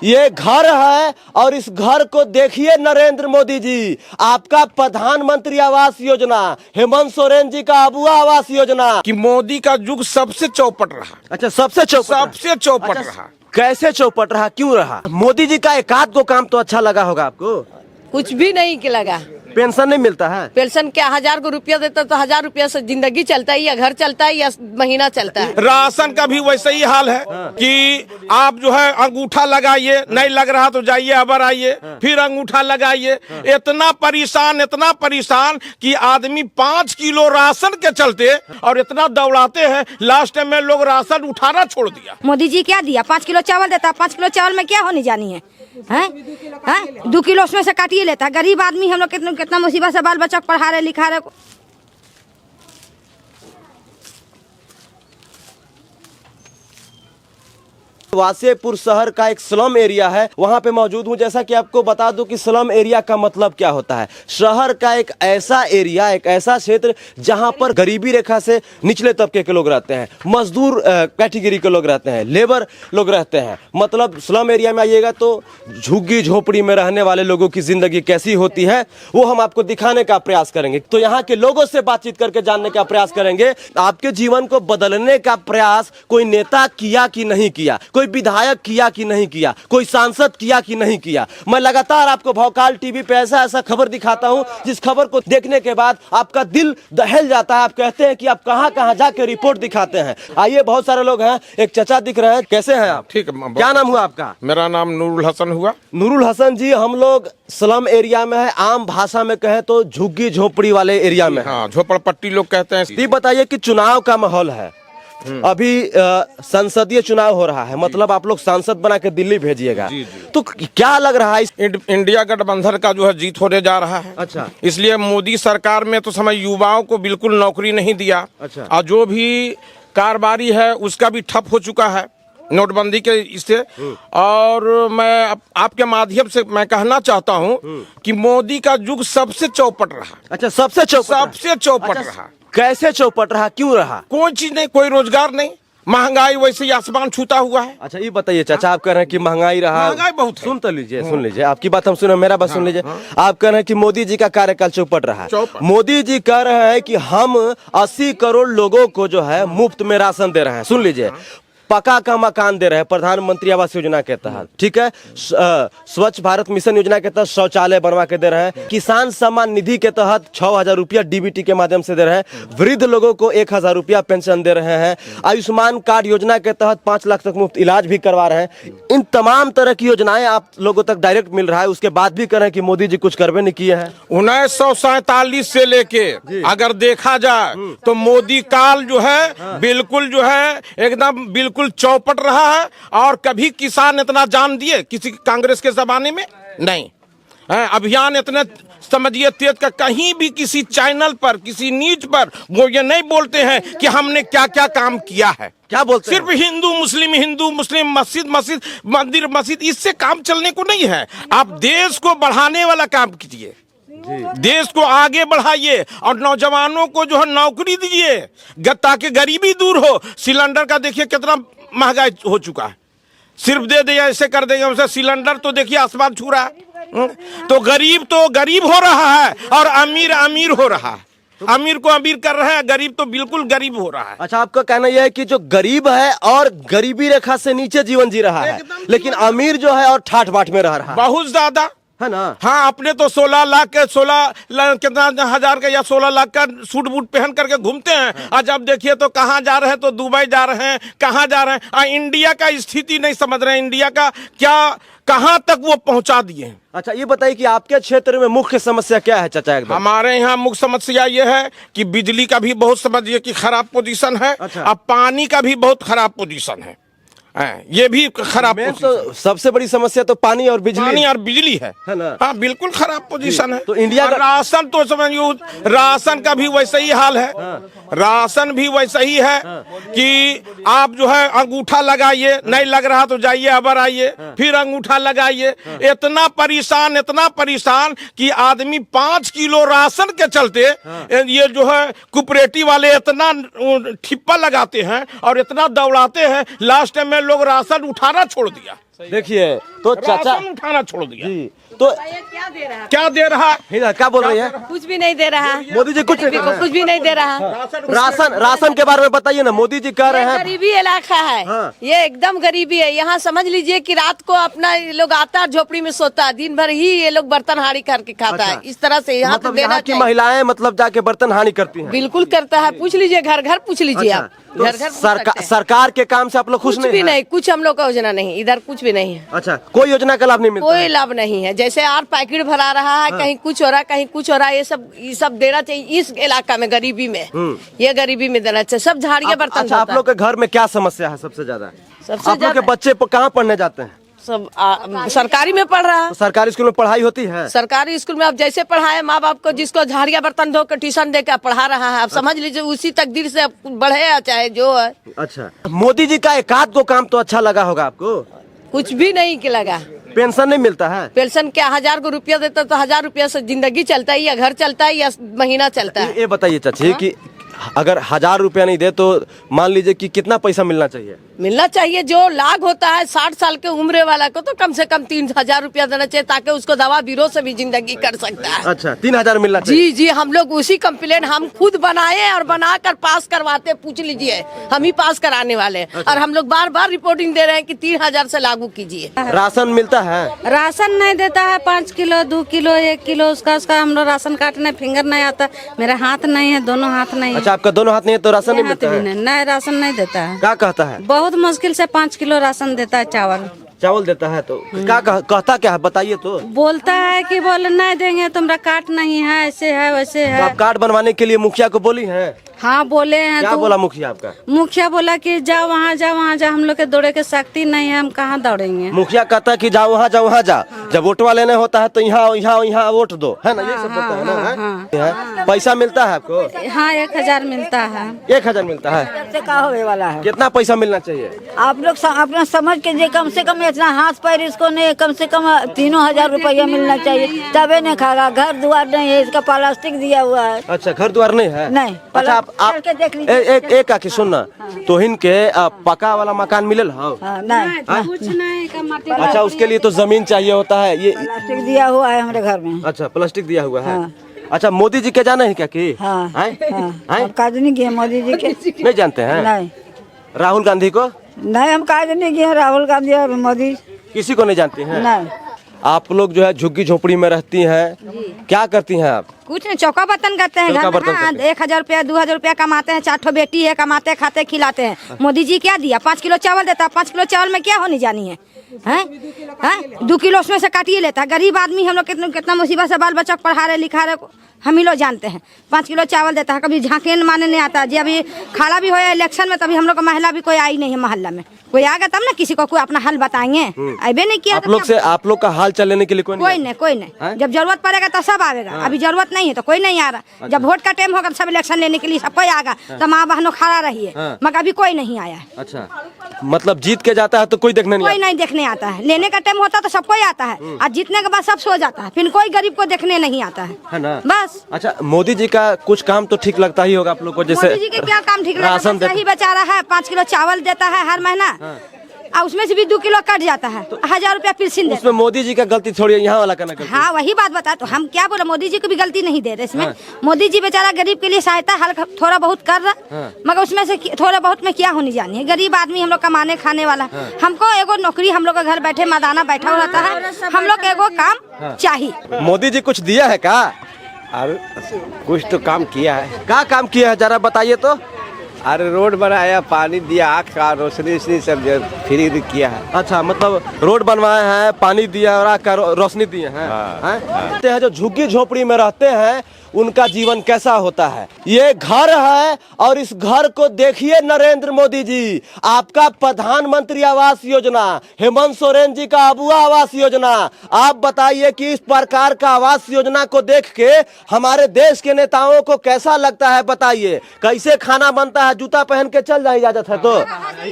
ये घर है और इस घर को देखिए नरेंद्र मोदी जी, आपका प्रधानमंत्री आवास योजना, हेमंत सोरेन जी का अबुआ आवास योजना। कि मोदी का युग सबसे चौपट रहा। अच्छा, सबसे चौपट रहा। कैसे चौपट रहा, क्यों रहा? मोदी जी का एक आध को काम तो अच्छा लगा होगा आपको? कुछ भी नहीं के लगा। पेंशन नहीं मिलता है? पेंशन क्या 1000 को रुपया देता तो 1000 रुपया से जिंदगी चलता है या घर चलता है या महीना चलता है। राशन का भी वैसे ही हाल है कि आप जो है अंगूठा लगाइए, नहीं लग रहा तो जाइए अबर आइए, फिर अंगूठा लगाइए। इतना परेशान कि आदमी 5 किलो राशन के चलते और इतना दौड़ाते हैं, लास्ट में लोग राशन उठाना छोड़ दिया। मोदी जी क्या दिया? 5 किलो चावल देता, 5 किलो चावल में क्या होने जानी है? 2 किलो उसमें से काटिए लेता। गरीब आदमी हम लोग कितना मुसीबत से बाल बच्चा पढ़ा रहे लिखा रहे। वासेपुर शहर का एक स्लम एरिया है, वहां पे मौजूद हूं। जैसा कि आपको बता दूं कि स्लम एरिया का मतलब क्या होता है। शहर का एक ऐसा एरिया, एक ऐसा क्षेत्र जहां पर गरीबी रेखा से निचले तबके के लोग रहते हैं, मजदूर कैटेगरी के लोग रहते हैं, लेबर लोग रहते हैं। मतलब स्लम एरिया में आइएगा तो झुग्गी झोपड़ी में रहने वाले लोगों की जिंदगी कैसी होती है वो हम आपको दिखाने का प्रयास करेंगे। तो यहाँ के लोगों से बातचीत करके जानने का प्रयास करेंगे। आपके जीवन को बदलने का प्रयास कोई नेता किया कि नहीं किया, कोई विधायक किया कि नहीं किया, कोई सांसद किया कि नहीं किया। मैं लगातार आपको भौकाल टीवी पे ऐसा खबर दिखाता हूं जिस खबर को देखने के बाद आपका दिल दहल जाता है। आप कहते हैं कि आप कहां जाके रिपोर्ट दिखाते हैं। आइए, बहुत सारे लोग हैं। एक चचा दिख रहे हैं। कैसे हैं आप? ठीक है। क्या नाम हुआ आपका? मेरा नाम नूरुल हसन हुआ। नूरुल हसन जी, हम लोग स्लम एरिया में है, आम भाषा में कहें तो झुग्गी झोपड़ी वाले एरिया में। हाँ, झोपड़पट्टी लोग कहते हैं। ये बताइए कि चुनाव का माहौल है, अभी संसदीय चुनाव हो रहा है, मतलब आप लोग सांसद बना के दिल्ली भेजिएगा, तो क्या लग रहा है? इंडिया गठबंधन का जो है जीत होने जा रहा है। अच्छा। इसलिए मोदी सरकार में तो समय युवाओं को बिल्कुल नौकरी नहीं दिया। अच्छा। और जो भी कारोबारी है उसका भी ठप हो चुका है नोटबंदी के इससे। और मैं आपके माध्यम से मैं कहना चाहता हूं कि मोदी का युग सबसे चौपट रहा। अच्छा, सबसे चौपट रहा। कैसे चौपट रहा, क्यों रहा? कोई चीज नहीं, कोई रोजगार नहीं, महंगाई वैसे ही आसमान छूता हुआ है। अच्छा, ये बताइए चाचा, आप कह रहे हैं कि महंगाई रहा। महंगाई बहुत है। सुन लीजिए, आपकी बात हम सुने, मेरा बात सुन लीजिए। आप कह रहे हैं कि मोदी जी का कार्यकाल चौपट रहा। मोदी जी कह रहे हैं कि हम 80 करोड़ लोगों को जो है मुफ्त में राशन दे रहे हैं। सुन लीजिए, पक्का का मकान दे रहे हैं प्रधानमंत्री आवास योजना के तहत, ठीक है। स्वच्छ भारत मिशन योजना के तहत शौचालय बनवा के दे रहे हैं। किसान सम्मान निधि के तहत 6000 रुपया डीबीटी के माध्यम से दे रहे हैं। वृद्ध लोगों को 1000 रुपया पेंशन दे रहे हैं। आयुष्मान कार्ड योजना के तहत 5 लाख तक मुफ्त इलाज भी करवा रहे हैं। इन तमाम तरह की योजनाएं आप लोगों तक डायरेक्ट मिल रहा है, उसके बाद भी कह रहे हैं कि मोदी जी कुछ करवे नहीं किए हैं। 1947 से लेके अगर देखा जाए तो मोदी काल जो है बिल्कुल जो है एकदम बिल्कुल चौपट रहा है। और कभी किसान इतना जान दिए किसी कांग्रेस के जमाने में नहीं है। अभियान इतने समझिए तेज का, कहीं भी किसी चैनल पर किसी न्यूज पर वो ये नहीं बोलते हैं कि हमने क्या क्या काम किया है। क्या बोलते सिर्फ हैं? हिंदू मुस्लिम मंदिर मस्जिद, इससे काम चलने को नहीं है। आप देश को बढ़ाने वाला काम कीजिए, देश को आगे बढ़ाइए और नौजवानों को जो है नौकरी दीजिए ताकि गरीबी दूर हो। सिलेंडर का देखिए कितना महंगाई हो चुका है, सिर्फ दे दिया ऐसे कर देंगे उसे। सिलेंडर तो देखिए आसमान छू रहा है। तो गरीब हो रहा है और अमीर हो रहा है। अमीर को अमीर कर रहे हैं, गरीब तो बिल्कुल गरीब हो रहा है। अच्छा, आपका कहना यह है कि जो गरीब है और गरीबी रेखा से नीचे जीवन जी रहा है, लेकिन अमीर जो है और ठाठ बाट में रह रहा है बहुत ज्यादा, है ना? हाँ, अपने तो 16 लाख कितना हजार का या 16 लाख का सूट बूट पहन करके घूमते हैं। आज अब देखिए तो कहाँ जा रहे हैं, तो दुबई जा रहे हैं, कहाँ जा रहे हैं। इंडिया का स्थिति नहीं समझ रहे हैं, इंडिया का क्या कहाँ तक वो पहुंचा दिए हैं। अच्छा, ये बताइए कि आपके क्षेत्र में मुख्य समस्या क्या है चाचा? एकदम हमारे यहाँ मुख्य समस्या ये है कि बिजली का भी बहुत समझिए कि खराब पोजीशन है। अच्छा। अब पानी का भी बहुत खराब पोजीशन है। ये भी खराब तो सबसे बड़ी समस्या तो पानी और बिजली है ना? हाँ, बिल्कुल खराब पोजीशन है। तो इंडिया का राशन तो समझिए, राशन का भी वैसे ही हाल है। राशन भी वैसा ही है कि आप जो है अंगूठा लगाइए, नहीं लग रहा तो जाइए अबर आइए, फिर अंगूठा लगाइए। इतना परेशान कि आदमी 5 किलो राशन के चलते ये जो है कोऑपरेटिव वाले इतना ठिप्पा लगाते हैं और इतना दौड़ाते हैं, लास्ट में लोग राशन उठाना छोड़ दिया। देखिए तो चाचा राशन उठाना छोड़ दिया। जी तो क्या दे रहा है? क्या दे रहा है? हिना क्या बोल रही है कुछ भी नहीं दे रहा है। मोदी जी? कुछ नहीं गरीबी को कुछ भी नहीं दे रहा है। राशन के बारे में बताइए ना। मोदी जी कह रहे ये हैं गरीबी इलाका है। हाँ। ये एकदम गरीबी है। यहाँ समझ लीजिए कि रात को अपना ये लोग आता है झोपड़ी में सोता है, दिन भर ही ये लोग बर्तन हाड़ी करके खाता है। इस तरह से यहाँ तो मतलब देना यहाँ की चाहिए। महिलाएं मतलब जाके बर्तन हानि करती हैं। बिल्कुल करता है। पूछ लीजिए, घर घर पूछ लीजिए आप। तो घर घर पूछ सकते हैं। सरकार के काम से आप लोग खुश कुछ भी नहीं हैं? नहीं, कुछ हम लोग का योजना नहीं, इधर कुछ भी नहीं है। अच्छा, कोई योजना का लाभ नहीं मिलता कोई है? लाभ नहीं है। जैसे और पैकेट भरा रहा है, कहीं कुछ हो रहा है, कहीं कुछ हो रहा है। ये सब देना चाहिए इस इलाका में, गरीबी में। ये गरीबी में देना चाहिए। सब झाड़ियाँ बर्तन अच्छा, आप धोता लोग के घर में क्या समस्या है सबसे ज्यादा? सबसे आप लोग के ज्यादा- बच्चे कहाँ पढ़ने जाते हैं? सब सरकारी में पढ़ रहा है। तो सरकारी स्कूल में पढ़ाई होती है? सरकारी स्कूल में अब जैसे पढ़ाए माँ बाप को, जिसको झाड़िया बर्तन धो कर ट्यूशन दे कर पढ़ा रहा है। अब समझ लीजिए उसी तकदीर से अब बढ़े या चाहे जो है। अच्छा, मोदी जी का एक आध को काम तो अच्छा लगा होगा आपको? कुछ भी नहीं के लगा। पेंशन नहीं मिलता है? पेंशन क्या 1000 को रुपया देता तो 1000 रुपया से जिंदगी चलता है, या घर चलता है, या महीना चलता है। ये बताइए चाची कि अगर 1000 रुपया नहीं दे तो मान लीजिए कि कितना पैसा मिलना चाहिए? मिलना चाहिए जो लाभ होता है 60 साल के उम्र वाला को, तो कम से कम 3000 रुपया देना चाहिए, ताकि उसको दवा बीरो से भी जिंदगी कर सकता है। अच्छा, 3000 मिलना चाहिए। जी जी, हम लोग उसी कंप्लेन हम खुद बनाए और बनाकर पास करवाते। पूछ लीजिए, हम ही पास कराने वाले हैं। और हम लोग बार बार रिपोर्टिंग दे रहे हैं कि 3000 से लागू कीजिए। राशन मिलता है? राशन नहीं देता है। 5 किलो 2 किलो 1 किलो उसका हम लोग राशन काटने फिंगर नहीं आता। मेरा हाथ नहीं है, दोनों हाथ नहीं है। अच्छा, आपका दोनों हाथ नहीं है तो राशन नहीं हाथ मिलता भी है? नहीं, राशन नहीं देता है। क्या कहता है? बहुत मुश्किल से 5 किलो राशन देता है। चावल देता है तो क्या कहता क्या है बताइए तो? बोलता है कि बोले नहीं देंगे, तुम्हारा कार्ड नहीं है, ऐसे है वैसे तो है। आप कार्ड बनवाने के लिए मुखिया को बोली हैं? हाँ बोले हैं। क्या तो बोला मुखिया आपका? मुखिया बोला कि जाओ वहाँ जा, वहाँ जा। हम लोग के दौड़े के शक्ति नहीं है, हम कहाँ दौड़ेंगे। मुखिया कहता है कि जाओ वहाँ जा, वहाँ जा। जब वोटवा लेने होता है तो यहाँ यहाँ यहाँ वोट दो, है ना? ये सब बोलता है ना? हैं? पैसा मिलता है आपको? हाँ 1000 मिलता है। 1000 मिलता है? से का होने वाला है? कितना पैसा मिलना चाहिए? आप लोग अपना समझ के जे कम से कम इतना हाथ पैर इसको नहीं, कम से कम 3000 रुपया मिलना चाहिए, तबे नहीं खाएगा। घर द्वार नहीं है, इसका प्लास्टिक दिया हुआ है। अच्छा, घर द्वार नहीं है? नहीं। अच्छा, आप चल के देख लीजिए। एक आके सुनना, तो इनके पक्का वाला मकान मिलल है? हाँ, नहीं कुछ नहीं का माटी। अच्छा, उसके लिए तो जमीन चाहिए होता है। ये प्लास्टिक दिया हुआ है हमारे घर में। अच्छा, प्लास्टिक दिया हुआ है। अच्छा, मोदी जी के जाना है क्या कि? हाँ हैं? हम काज नहीं किए मोदी जी के। नहीं जानते हैं? नहीं राहुल गांधी को? नहीं, हम काज नहीं किए राहुल गांधी और मोदी। किसी को नहीं जानती हैं? नहीं। आप लोग जो है झुग्गी झोपड़ी में रहती हैं, क्या करती हैं आप? कुछ नहीं, चौका बर्तन करते हैं चौका घर में। बर्तन हाँ, करते हैं। 1000 रुपया 2000 रुपया कमाते हैं। 4 ठो बेटी है, कमाते खाते खिलाते हैं। मोदी जी क्या दिया? 5 किलो चावल देता है। 5 किलो चावल में क्या होनी जानी है? हैं? 2 किलो उसमें से काटिए लेता है। गरीब आदमी हम लोग कितना मुसीबत से बाल बच्चा को पढ़ा रहे लिखा रहे, हम ही लोग जानते हैं। 5 किलो चावल देता है। कभी झांके माने नहीं आता। जी अभी खड़ा भी हो इलेक्शन में, तभी हम लोग का महिला भी कोई आई नहीं है मोहल्ला में। कोई आएगा तब ना किसी को कोई अपना हाल बताएंगे। अबे नहीं किया। आप लोग का हाल चाल लेने के लिए कोई कोई नहीं। जब जरूरत पड़ेगा तो सब आएगा। अभी जरूरत नहीं है तो कोई नहीं आ रहा। जब वोट का टाइम होगा सब इलेक्शन लेने के लिए सब कोई आएगा, तो माँ बहनों खड़ा रही है। मगर अभी कोई नहीं आया है। अच्छा, मतलब जीत के जाता है तो कोई देखने नहीं कोई नहीं देखने आता है। लेने का टाइम होता तो सब कोई आता है, और जीतने के बाद सब सो जाता है। फिर कोई गरीब को देखने नहीं आता है ना? बस। अच्छा, मोदी जी का कुछ काम तो ठीक लगता ही होगा आप लोग को? जैसे मोदी जी के क्या काम ठीक लगता है? राशन सही बचा रहा है। 5 किलो चावल देता है हर महीना, और उसमें से भी 2 किलो कट जाता है। 1000 रुपया पेंशन देता है। उसमें मोदी जी का गलती थोड़ी है, यहाँ वाला का ना गलती। हाँ वही बात बता, तो हम क्या बोले? मोदी जी को भी गलती नहीं दे रहे इसमें। मोदी जी बेचारा गरीब के लिए सहायता हल्का थोड़ा बहुत कर रहा, मगर उसमें से थोड़ा बहुत में क्या होनी जानी है? गरीब आदमी हम लोग कमाने खाने वाला। हमको एगो नौकरी, हम लोग का घर बैठे मदाना बैठा हुआ रहता है। हम लोग एगो काम चाहिए। मोदी जी कुछ दिया है क्या? और कुछ तो काम किया है। क्या काम किया है जरा बताइए तो? अरे रोड बनाया, पानी दिया, आँख का रोशनी सब फ्री किया है। अच्छा, मतलब रोड बनवाए हैं, पानी दिया और आँख का रोशनी दिए हैं। हैं? जो झुग्गी झोपड़ी में रहते हैं उनका जीवन कैसा होता है? ये घर है और इस घर को देखिए नरेंद्र मोदी जी, आपका प्रधानमंत्री आवास योजना, हेमंत सोरेन जी का अबुआ आवास योजना। आप बताइए कि इस प्रकार का आवास योजना को देख के हमारे देश के नेताओं को कैसा लगता है? बताइए कैसे खाना बनता है? जूता पहन के चल जाए, इजाजत है तो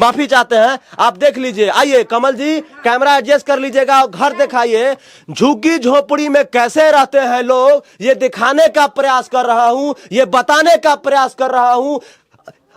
माफी चाहते हैं। आप देख लीजिए, आइए कमल जी कैमरा एडजस्ट कर लीजिएगा और घर दिखाइए झुग्गी झोपड़ी में कैसे रहते हैं लोग। ये दिखाने का प्रयास कर रहा हूं, ये बताने का प्रयास कर रहा हूं।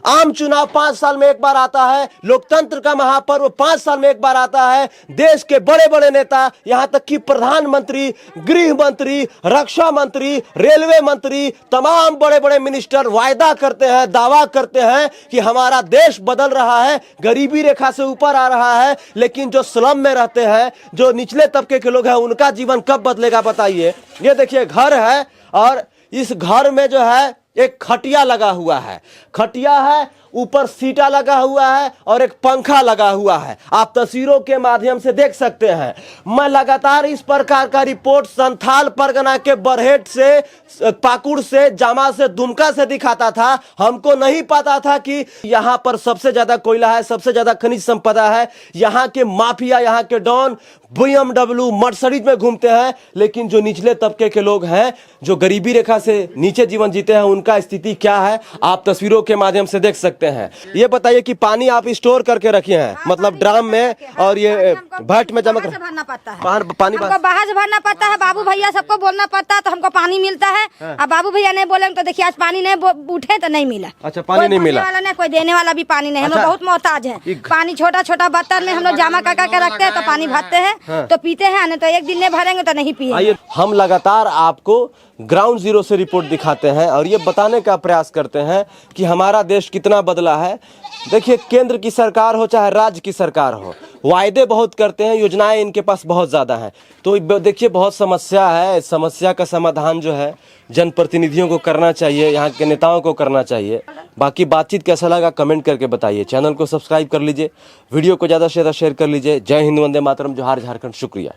आम चुनाव 5 साल में एक बार आता है, लोकतंत्र का महापर्व 5 साल में एक बार आता है। देश के बड़े बड़े नेता, यहां तक कि प्रधानमंत्री, गृह मंत्री, रक्षा मंत्री, रेलवे मंत्री, तमाम बड़े बड़े मिनिस्टर वायदा करते हैं, दावा करते हैं कि हमारा देश बदल रहा है, गरीबी रेखा से ऊपर आ रहा है। लेकिन जो स्लम में रहते हैं, जो निचले तबके के लोग हैं, उनका जीवन कब बदलेगा बताइए। ये देखिए घर है और इस घर में जो है एक खटिया लगा हुआ है, खटिया है, ऊपर सीटा लगा हुआ है और एक पंखा लगा हुआ है। आप तस्वीरों के माध्यम से देख सकते हैं। मैं लगातार इस प्रकार का रिपोर्ट संथाल परगना के बरहेट से, पाकुड़ से, जामा से, दुमका से दिखाता था। हमको नहीं पता था कि यहाँ पर सबसे ज्यादा कोयला है, सबसे ज्यादा खनिज संपदा है। यहाँ के माफिया, यहाँ के डॉन BMW मर्सिडीज में घूमते हैं। लेकिन जो निचले तबके के लोग हैं, जो गरीबी रेखा से नीचे जीवन जीते हैं, उनका स्थिति क्या है आप तस्वीरों के माध्यम से देख सकते हैं। ये बताइए कि पानी आप स्टोर करके रखे हैं, मतलब ड्राम में, और ये भट्ट में जमा कर भरना पड़ता है, पानी हमको बाहर से भरना पड़ता है। बाबू भैया सबको बोलना पड़ता है तो हमको पानी मिलता है। अब बाबू भैया नहीं बोले तो देखिए आज पानी नहीं उठे तो नहीं मिला। अच्छा, पानी नहीं मिला, वाला नहीं, कोई देने वाला भी पानी नहीं। हम लोग बहुत मोहताज हैं। पानी छोटा छोटा बर्तन में हम लोग जमा कर के रखते हैं तो पानी भरते हैं तो पीते हैं, नहीं तो एक दिन नहीं भरेंगे तो नहीं पिएंगे। आइए हम लगातार आपको ग्राउंड जीरो से रिपोर्ट दिखाते हैं और ये बताने का प्रयास करते हैं कि हमारा देश कितना बदला है। देखिए, केंद्र की सरकार हो चाहे राज्य की सरकार हो, वायदे बहुत करते हैं, योजनाएं इनके पास बहुत ज़्यादा हैं। तो देखिए बहुत समस्या है। समस्या का समाधान जो है जनप्रतिनिधियों को करना चाहिए, यहाँ के नेताओं को करना चाहिए। बाकी बातचीत कैसा लगा कमेंट करके बताइए। चैनल को सब्सक्राइब कर लीजिए, वीडियो को ज़्यादा से ज़्यादा शेयर कर लीजिए। जय हिंद, वंदे मातरम, जोहार झारखंड, शुक्रिया।